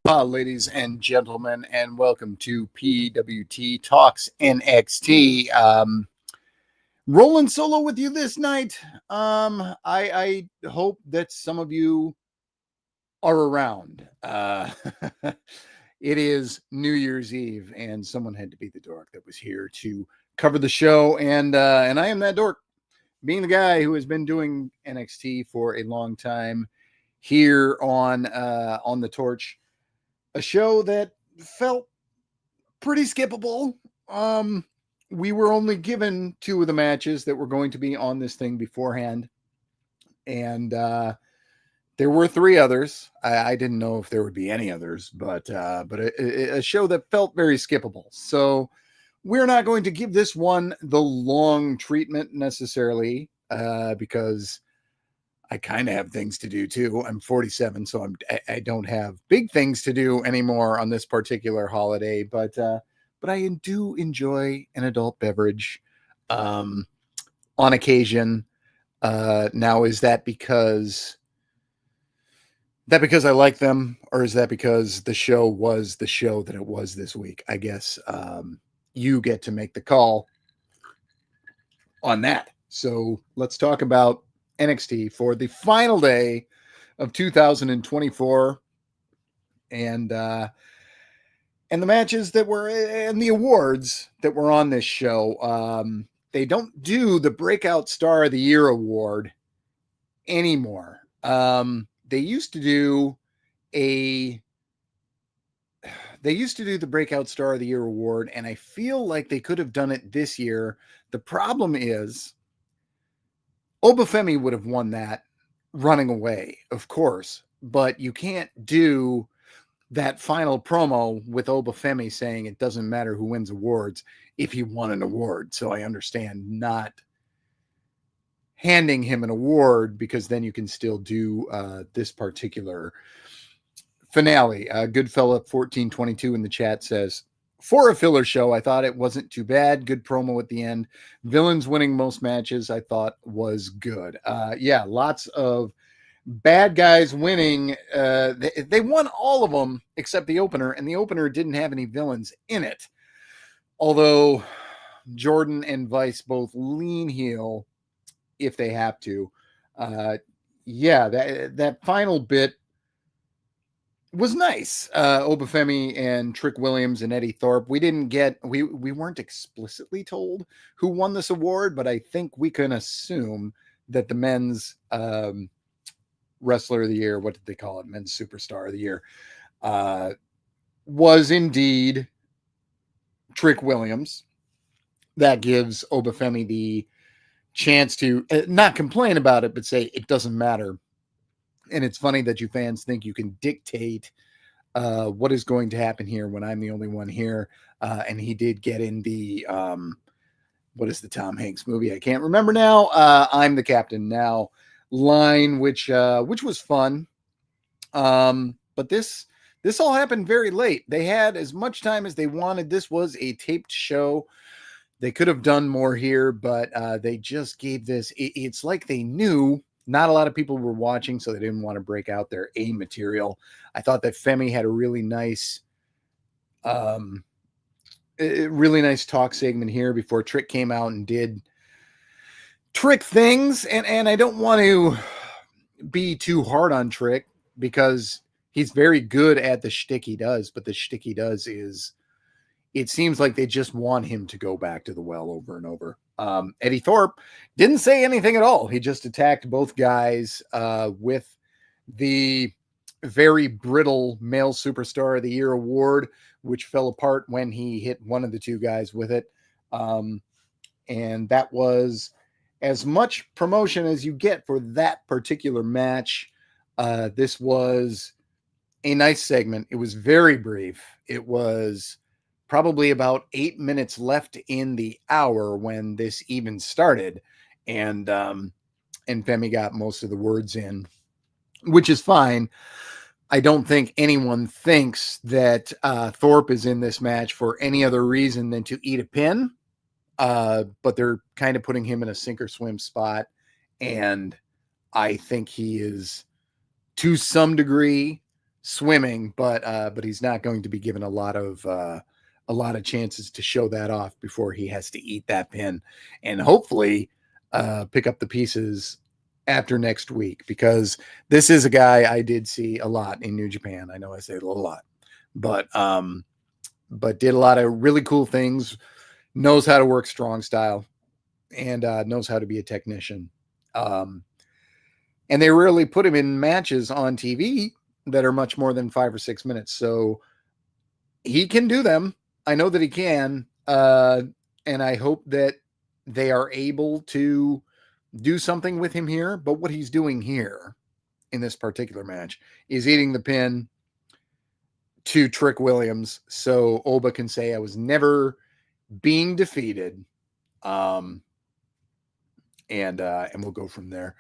Ladies and gentlemen, and welcome to PWT Talks NXT. Rolling solo with you this night. I hope that some of you are around. It is New Year's Eve, and someone had to be the dork that was here to cover the show, and I am that dork, being the guy who has been doing NXT for a long time here on the Torch. A show that felt pretty skippable. We were only given two of the matches that were going to be on this thing beforehand, and there were three others. I didn't know if there would be any others, but a show that felt very skippable. So we're not going to give this one the long treatment necessarily, because I kind of have things to do too. I'm 47, so I don't have big things to do anymore on this particular holiday. But I do enjoy an adult beverage on occasion. Now, is that because I like them, or is that because the show was the show that it was this week? I guess you get to make the call on that. So let's talk about NXT for the final day of 2024, and the matches that were, and the awards that were on this show. They don't do the Breakout Star of the Year award anymore. They used to do the Breakout Star of the Year award, and I feel like they could have done it this year. The problem is Obafemi would have won that running away, of course, but you can't do that final promo with Obafemi saying it doesn't matter who wins awards if he won an award. So I understand not handing him an award, because then you can still do this particular finale. Goodfella 1422 in the chat says, for a filler show, I thought it wasn't too bad. Good promo at the end. Villains winning most matches, I thought was good. Yeah, lots of bad guys winning. They won all of them except the opener, and the opener didn't have any villains in it. Although Jordan and Vice both lean heel if they have to. Yeah, that final bit was nice. Obafemi and Trick Williams and Eddie Thorpe. We weren't explicitly told who won this award, but I think we can assume that the men's wrestler of the year, what did they call it? Men's superstar of the year, was indeed Trick Williams. That gives Obafemi the chance to not complain about it, but say it doesn't matter. And it's funny that you fans think you can dictate what is going to happen here when I'm the only one here. And he did get in the, what is the Tom Hanks movie? I can't remember now. I'm the captain now line, which was fun. But this all happened very late. They had as much time as they wanted. This was a taped show. They could have done more here, but they just gave this. It's like they knew not a lot of people were watching, so they didn't want to break out their A material. I thought that Femi had a really nice talk segment here before Trick came out and did Trick things. And I don't want to be too hard on Trick, because he's very good at the shtick he does, but the shtick he does is, it seems like they just want him to go back to the well over and over. Eddie Thorpe didn't say anything at all. He just attacked both guys with the very brittle Male Superstar of the Year award, which fell apart when he hit one of the two guys with it. And that was as much promotion as you get for that particular match. This was a nice segment. It was very brief. It was probably about 8 minutes left in the hour when this even started. And Femi got most of the words in, which is fine. I don't think anyone thinks that Thorpe is in this match for any other reason than to eat a pin. But they're kind of putting him in a sink or swim spot. And I think he is, to some degree, swimming, but he's not going to be given a lot of chances to show that off before he has to eat that pin, and hopefully pick up the pieces after next week, because this is a guy I did see a lot in New Japan. I know I say it a lot, but did a lot of really cool things, knows how to work strong style, and knows how to be a technician. And they rarely put him in matches on TV that are much more than 5 or 6 minutes. So he can do them. I know that he can. And I hope that they are able to do something with him here. But what he's doing here in this particular match is eating the pin to Trick Williams, so Oba can say, I was never being defeated. And we'll go from there.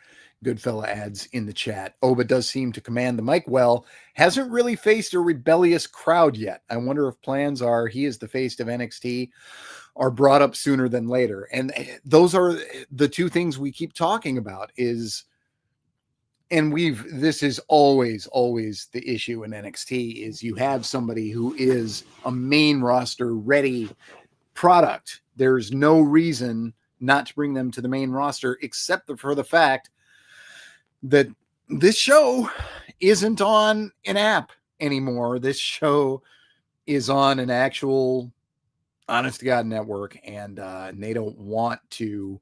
Goodfella adds in the chat, Oba does seem to command the mic well. Hasn't really faced a rebellious crowd yet. I wonder if plans are he is the face of NXT are brought up sooner than later. And those are the two things we keep talking about is, and this is always the issue in NXT is you have somebody who is a main roster ready product. There's no reason not to bring them to the main roster, except for the fact that this show isn't on an app anymore. This show is on an actual honest to God network, and they don't want to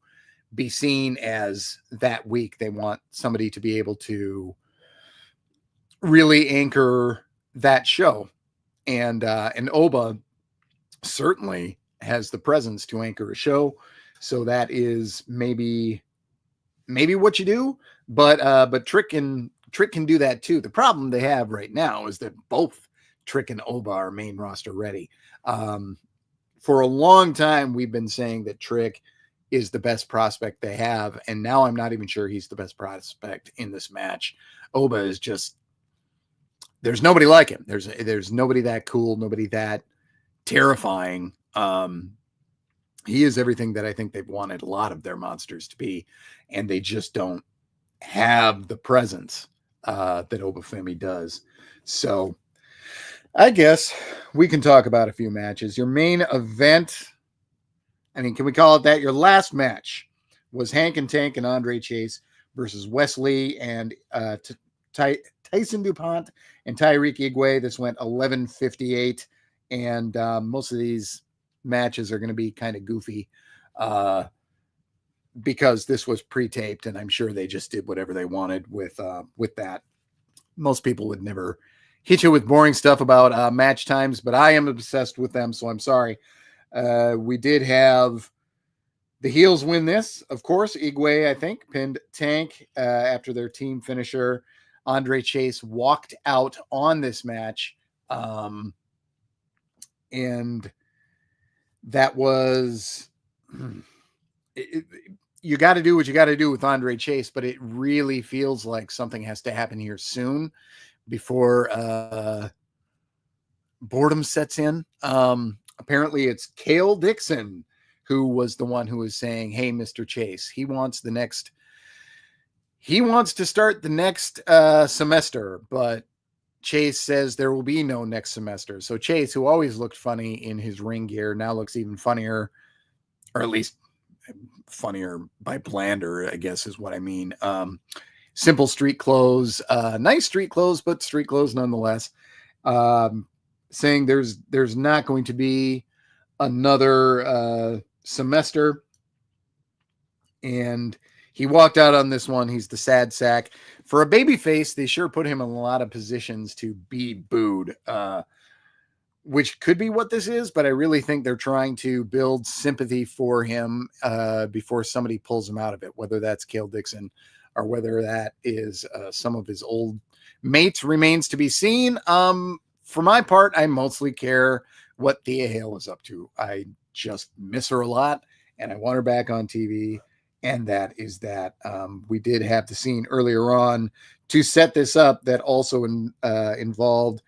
be seen as that weak. They want somebody to be able to really anchor that show. And Oba certainly has the presence to anchor a show. So that is maybe what you do, but Trick can do that too. The problem they have right now is that both Trick and Oba are main roster ready. For a long time, we've been saying that Trick is the best prospect they have, and now I'm not even sure he's the best prospect in this match. Oba is just, there's nobody like him. There's nobody that cool, nobody that terrifying. He is everything that I think they've wanted a lot of their monsters to be, and they just don't have the presence that Obafemi does. So I guess we can talk about a few matches. Your main event, I mean, can we call it that? Your last match was Hank and Tank and Andre Chase versus Wesley and Tyson DuPont and Tyreek Igwe. This went 11:58, and most of these matches are going to be kind of goofy because this was pre-taped, and I'm sure they just did whatever they wanted with that. Most people would never hit you with boring stuff about match times, but I am obsessed with them, so I'm sorry. We did have the heels win this, of course. Igwe, I think, pinned Tank after their team finisher. Andre Chase walked out on this match, and that was you got to do what you got to do with Andre Chase, but it really feels like something has to happen here soon before boredom sets in. Apparently it's Cale Dixon who was the one who was saying, hey, Mr. Chase, he wants to start the next semester, but Chase says there will be no next semester. So Chase, who always looked funny in his ring gear, now looks even funnier, or at least funnier by blander, I guess is what I mean. Simple street clothes, nice street clothes, but street clothes nonetheless. Saying there's not going to be another semester. And he walked out on this one. He's the sad sack. For a babyface, they sure put him in a lot of positions to be booed, which could be what this is, but I really think they're trying to build sympathy for him before somebody pulls him out of it, whether that's Cale Dixon or whether that is some of his old mates remains to be seen. For my part, I mostly care what Thea Hale is up to. I just miss her a lot, and I want her back on TV. And that is that. We did have the scene earlier on to set this up that also involved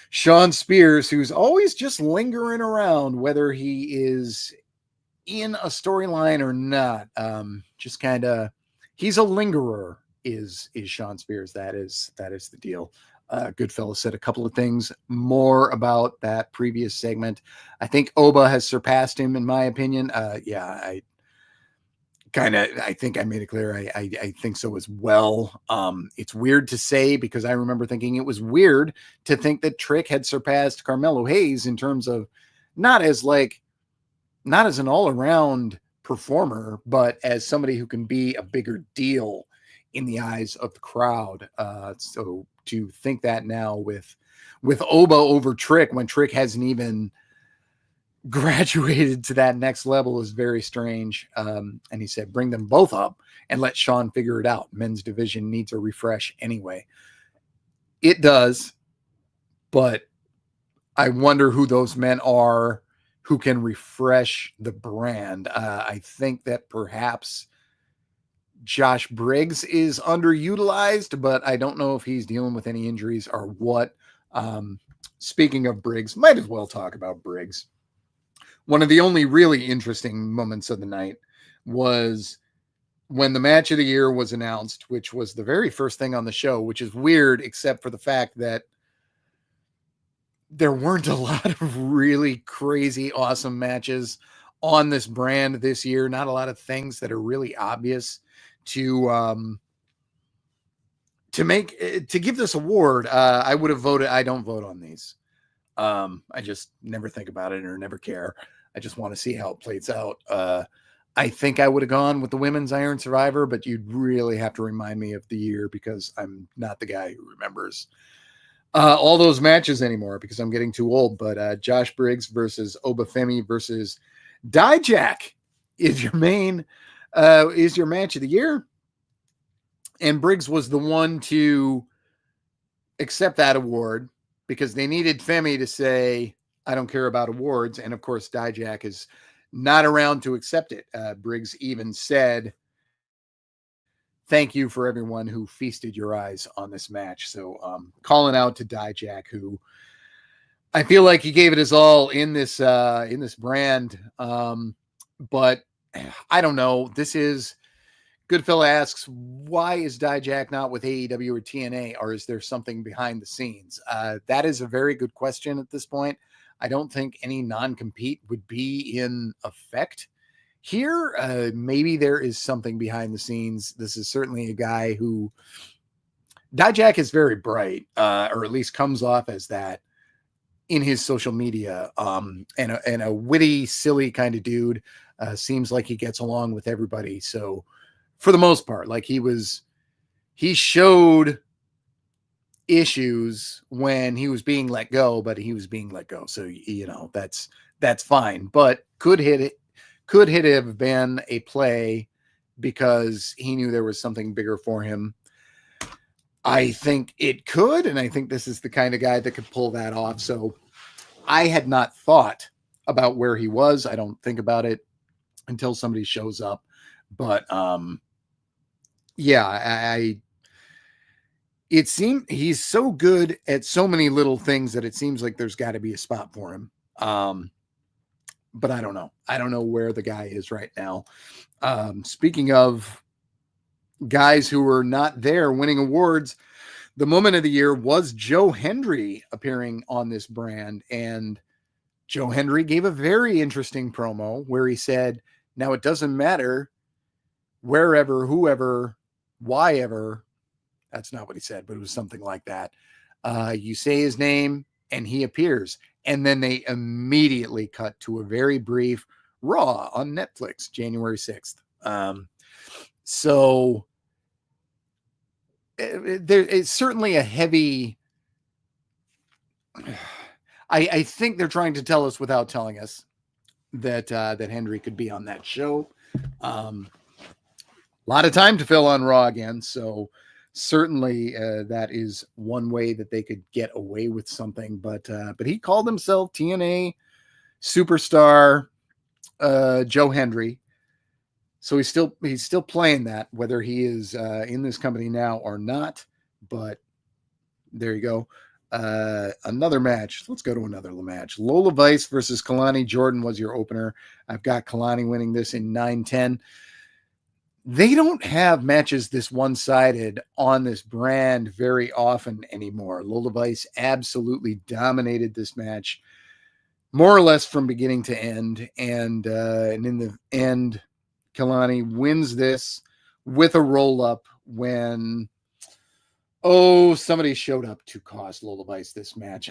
Sean Spears, who's always just lingering around, whether he is in a storyline or not. Just kind of, he's a lingerer. Is Sean Spears? That is the deal. Goodfellas said a couple of things more about that previous segment. I think Oba has surpassed him, in my opinion. I think I made it clear. I think so as well. It's weird to say because I remember thinking it was weird to think that Trick had surpassed Carmelo Hayes in terms of not as an all-around performer, but as somebody who can be a bigger deal in the eyes of the crowd. So to think that now with Oba over Trick when Trick hasn't even graduated to that next level is very strange. And he said, bring them both up and let Sean figure it out. Men's division needs a refresh anyway. It does, but I wonder who those men are who can refresh the brand. I think that perhaps Josh Briggs is underutilized, but I don't know if he's dealing with any injuries or what. Speaking of Briggs, might as well talk about Briggs. One of the only really interesting moments of the night was when the match of the year was announced, which was the very first thing on the show, which is weird, except for the fact that there weren't a lot of really crazy, awesome matches on this brand this year. Not a lot of things that are really obvious to give this award. I would have voted. I don't vote on these. I just never think about it or never care. I just want to see how it plays out. I think I would have gone with the Women's Iron Survivor, but you'd really have to remind me of the year because I'm not the guy who remembers all those matches anymore because I'm getting too old. But Josh Briggs versus Obafemi versus Dijak is your match of the year. And Briggs was the one to accept that award because they needed Femi to say, I don't care about awards. And of course, Dijak is not around to accept it. Briggs even said, thank you for everyone who feasted your eyes on this match. So calling out to Dijak, who I feel like he gave it his all in this brand. But I don't know. This is Goodfella asks, why is Dijak not with AEW or TNA, or is there something behind the scenes? That is a very good question at this point. I don't think any non-compete would be in effect here. Maybe there is something behind the scenes. This is certainly a guy who Dijak is very bright, or at least comes off as that in his social media, and a witty, silly kind of dude. Seems like he gets along with everybody. So for the most part, like he showed issues when he was being let go, but he was being let go. So, that's fine, but could it have been a play because he knew there was something bigger for him? I think it could. And I think this is the kind of guy that could pull that off. So I had not thought about where he was. I don't think about it until somebody shows up, but, it seemed he's so good at so many little things that it seems like there's got to be a spot for him. But I don't know. I don't know where the guy is right now. Speaking of guys who were not there winning awards, the moment of the year was Joe Hendry appearing on this brand. And Joe Hendry gave a very interesting promo where he said, now it doesn't matter wherever, whoever, why ever. That's not what he said, but it was something like that. You say his name and he appears. And then they immediately cut to a very brief Raw on Netflix, January 6th. So it's certainly a heavy. I think they're trying to tell us without telling us that Hendry could be on that show. A lot of time to fill on Raw again. So certainly that is one way that they could get away with something, but he called himself TNA superstar Joe Hendry. So he's still playing that, whether he is in this company now or not, but there you go. Another match. Let's go to another match. Lola Vice versus Kalani Jordan was your opener. I've got Kalani winning this in 9-10. they don't have matches this one-sided on this brand very often anymore. Lola Vice absolutely dominated this match, more or less from beginning to end. And in the end, Kalani wins this with a roll-up when, somebody showed up to cost Lola Vice this match.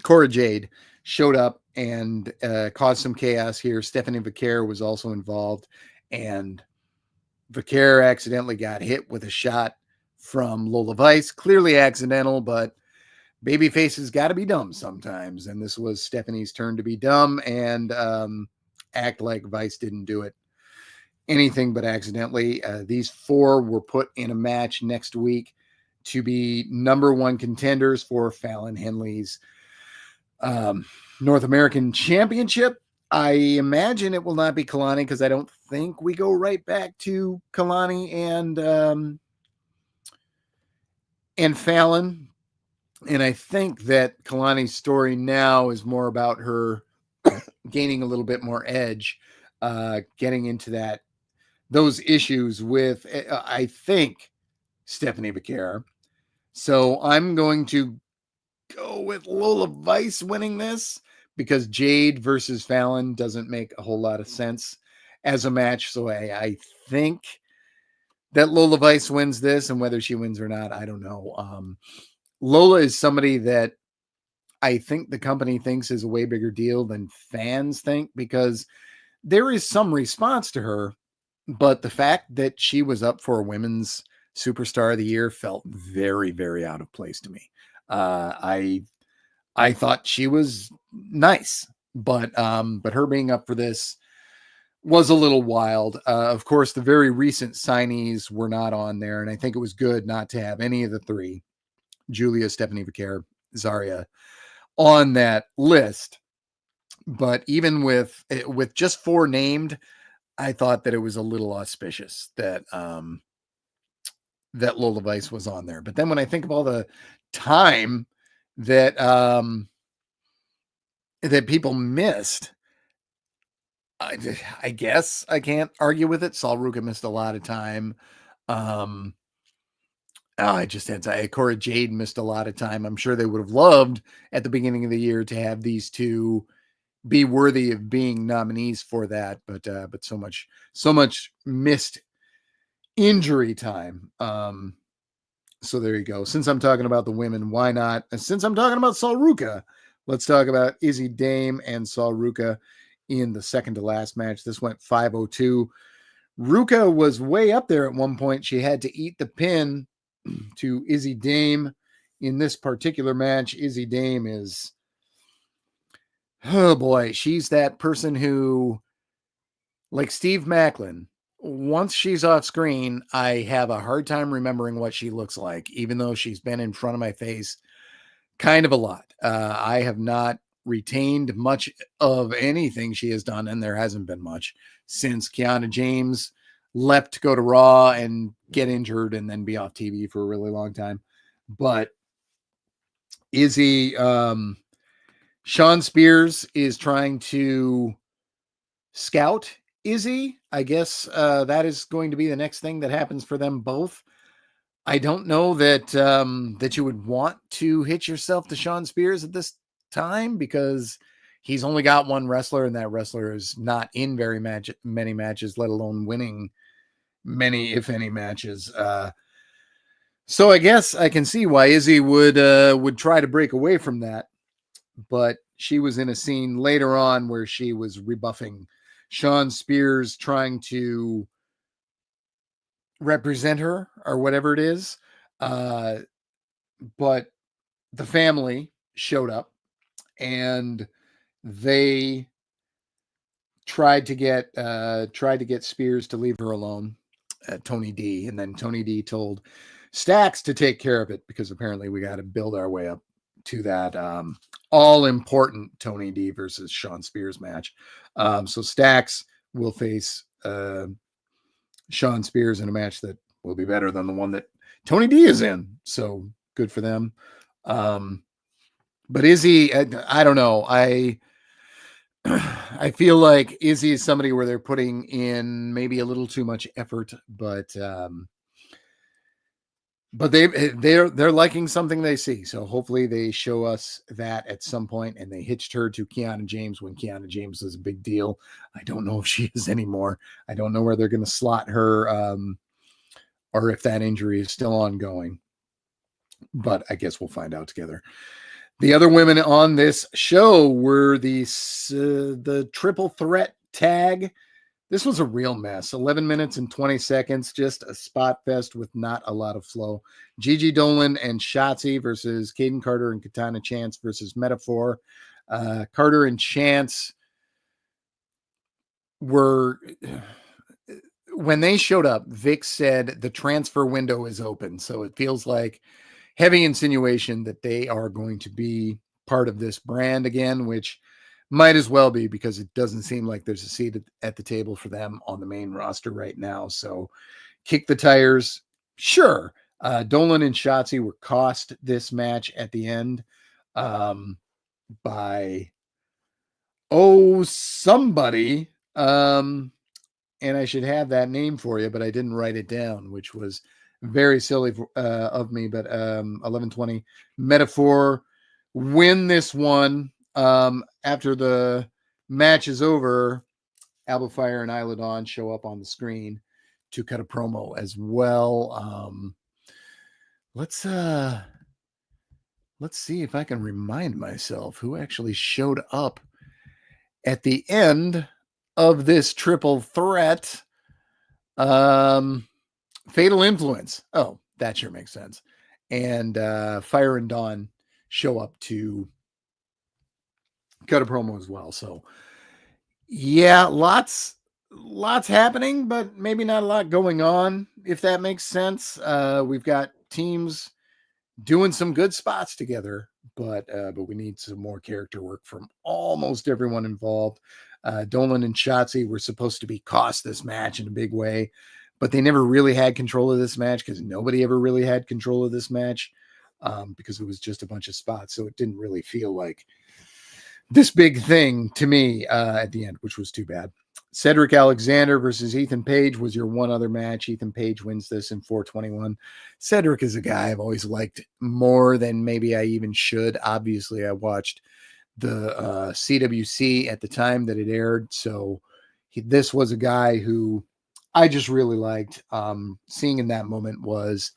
Cora Jade showed up and caused some chaos here. Stephanie Vaquer was also involved, and Vaquer accidentally got hit with a shot from Lola Vice. Clearly accidental, but baby faces got to be dumb sometimes. And this was Stephanie's turn to be dumb and act like Vice didn't do it anything but accidentally. These four were put in a match next week to be number one contenders for Fallon Henley's North American Championship. I imagine it will not be Kalani because I don't think we go right back to Kalani and Fallon. And I think that Kalani's story now is more about her gaining a little bit more edge, getting into those issues with, I think, Stephanie Vaquer. So I'm going to go with Lola Vice winning this because Jade versus Fallon doesn't make a whole lot of sense as a match. So I think that Lola Vice wins this, and whether she wins or not, I don't know. Lola is somebody that I think the company thinks is a way bigger deal than fans think, because there is some response to her, but the fact that she was up for a women's superstar of the year felt very, very out of place to me. I thought she was nice, but her being up for this was a little wild. Of course, the very recent signees were not on there, and I think it was good not to have any of the three, Julia, Stephanie Vaquer, Zarya, on that list. But even with just four named, I thought that it was a little auspicious that that Lola Vice was on there. But then when I think of all the time that that people missed, I guess I can't argue with it. Sol Ruka missed a lot of time. I just had to. Cora Jade missed a lot of time. I'm sure they would have loved at the beginning of the year to have these two be worthy of being nominees for that, but so much missed injury time. So there you go. Since I'm talking about the women, why not? And since I'm talking about Sol Ruka, let's talk about Izzy Dame and Sol Ruka in the second to last match. This went 5:02. Ruka was way up there at one point. She had to eat the pin to Izzy Dame in this particular match. Izzy Dame is, oh boy, she's that person who, like Steve Macklin, once she's off screen, I have a hard time remembering what she looks like, even though she's been in front of my face kind of a lot. I have not retained much of anything she has done, and there hasn't been much since Kiana James left to go to Raw and get injured and then be off TV for a really long time. But Izzy, Sean Spears is trying to scout Izzy. I guess that is going to be the next thing that happens for them both. I don't know that that you would want to hitch yourself to Sean Spears at this time, because he's only got one wrestler, and that wrestler is not in very many matches, let alone winning many, if any, matches. So I guess I can see why Izzy would try to break away from that. But she was in a scene later on where she was rebuffing Sean Spears, trying to represent her or whatever it is. But the family showed up and they tried to get Spears to leave her alone, Tony D. And then Tony D told Stacks to take care of it, because apparently we got to build our way up to that all important Tony D versus Sean Spears match. So Stacks will face Sean Spears in a match that will be better than the one that Tony D is in. So good for them. But Izzy, I don't know. I feel like Izzy is somebody where they're putting in maybe a little too much effort, but they're liking something they see. So hopefully they show us that at some point. And they hitched her to Kiana James when Kiana James was a big deal. I don't know if she is anymore. I don't know where they're going to slot her, or if that injury is still ongoing. But I guess we'll find out together. The other women on this show were the triple threat tag. This was a real mess. 11 minutes and 20 seconds, just a spot fest with not a lot of flow. Gigi Dolan and Shotzi versus Caden Carter and Katana Chance versus Metaphor. Carter and Chance were, when they showed up, Vic said the transfer window is open. So it feels like heavy insinuation that they are going to be part of this brand again, which might as well be, because it doesn't seem like there's a seat at the table for them on the main roster right now. So kick the tires. Sure. Dolan and Shotzi were cost this match at the end by somebody. And I should have that name for you, but I didn't write it down, which was very silly of me. But 11:20 Metaphor win this one. After the match is over, Alba Fire and Isla Dawn show up on the screen to cut a promo as well. Let's see if I can remind myself who actually showed up at the end of this triple threat. Fatal Influence. Oh, that sure makes sense. And Fire and Dawn show up to cut a promo as well. So yeah, lots happening, but maybe not a lot going on, if that makes sense. We've got teams doing some good spots together, but we need some more character work from almost everyone involved. Dolan and Shotzi were supposed to be cost this match in a big way, but they never really had control of this match, because nobody ever really had control of this match, because it was just a bunch of spots. So it didn't really feel like this big thing to me at the end, which was too bad. Cedric Alexander versus Ethan Page was your one other match. Ethan Page wins this in 4:21. Cedric is a guy I've always liked more than maybe I even should. Obviously, I watched the CWC at the time that it aired, so this was a guy who I just really liked. Seeing in that moment was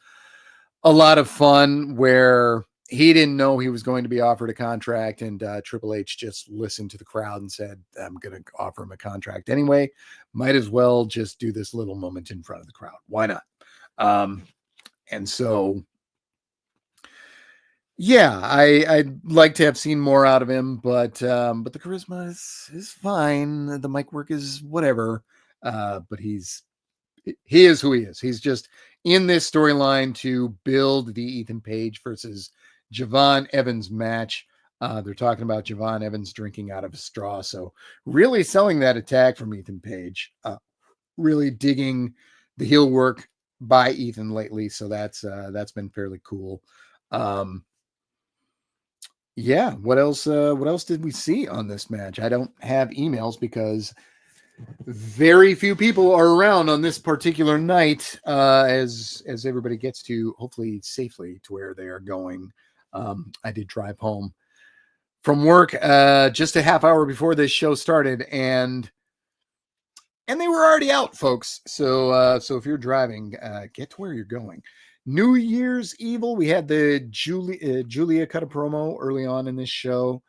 a lot of fun, where he didn't know he was going to be offered a contract, and Triple H just listened to the crowd and said, I'm going to offer him a contract anyway. Might as well just do this little moment in front of the crowd. Why not? And so, yeah, I'd like to have seen more out of him, but the charisma is fine. The mic work is whatever. But he is who he is. He's just in this storyline to build the Ethan Page versus Javon Evans match. They're talking about Javon Evans drinking out of a straw. So really selling that attack from Ethan Page, really digging the heel work by Ethan lately. So that's been fairly cool. Yeah. What else did we see on this match? I don't have emails because very few people are around on this particular night, as everybody gets to, hopefully safely, to where they are going. I did drive home from work just a half hour before this show started, and they were already out, folks. So if you're driving, get to where you're going. New Year's Evil, we had the Julia cut a promo early on in this show.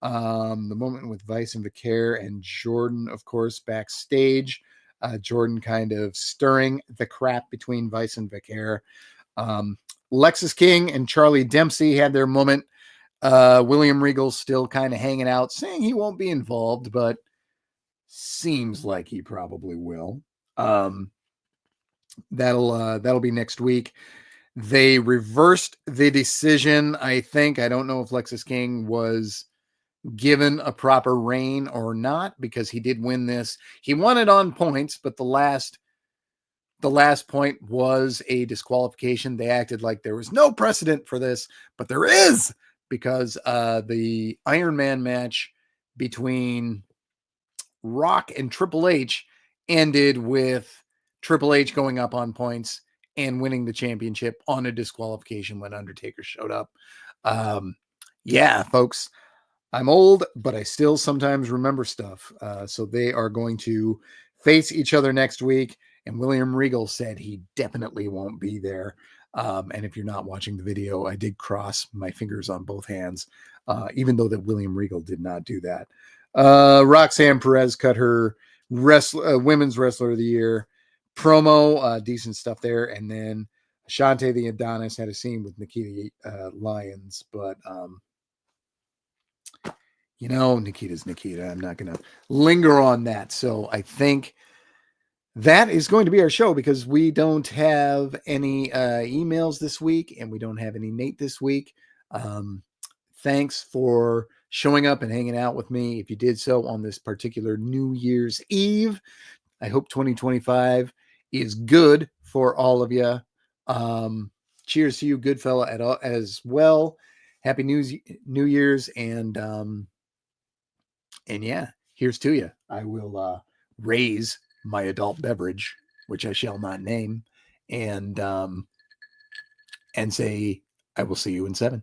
The moment with Vice and Vicaire and Jordan, of course, backstage. Jordan kind of stirring the crap between Vice and Vicaire. Lexus King and Charlie Dempsey had their moment. William Regal still kind of hanging out, saying he won't be involved, but seems like he probably will. That'll be next week. They reversed the decision, I think. I don't know if Lexus King was given a proper reign or not, because he did win this. He won it on points, but the last point was a disqualification. They acted like there was no precedent for this, but there is, because the Iron Man match between Rock and Triple H ended with Triple H going up on points and winning the championship on a disqualification when Undertaker showed up. Yeah, folks, I'm old, but I still sometimes remember stuff. So they are going to face each other next week. And William Regal said he definitely won't be there. And if you're not watching the video, I did cross my fingers on both hands, even though that William Regal did not do that. Roxanne Perez cut her women's wrestler of the year promo, decent stuff there. And then Shante the Adonis had a scene with Nikita Lyons, but Nikita's Nikita. I'm not going to linger on that. So I think that is going to be our show because we don't have any emails this week and we don't have any Nate this week. Thanks for showing up and hanging out with me. If you did so on this particular New Year's Eve, I hope 2025 is good for all of you. Cheers to you, good fella, as well. Happy New Year's, and yeah, here's to you. I will raise my adult beverage, which I shall not name, and say I will see you in 7.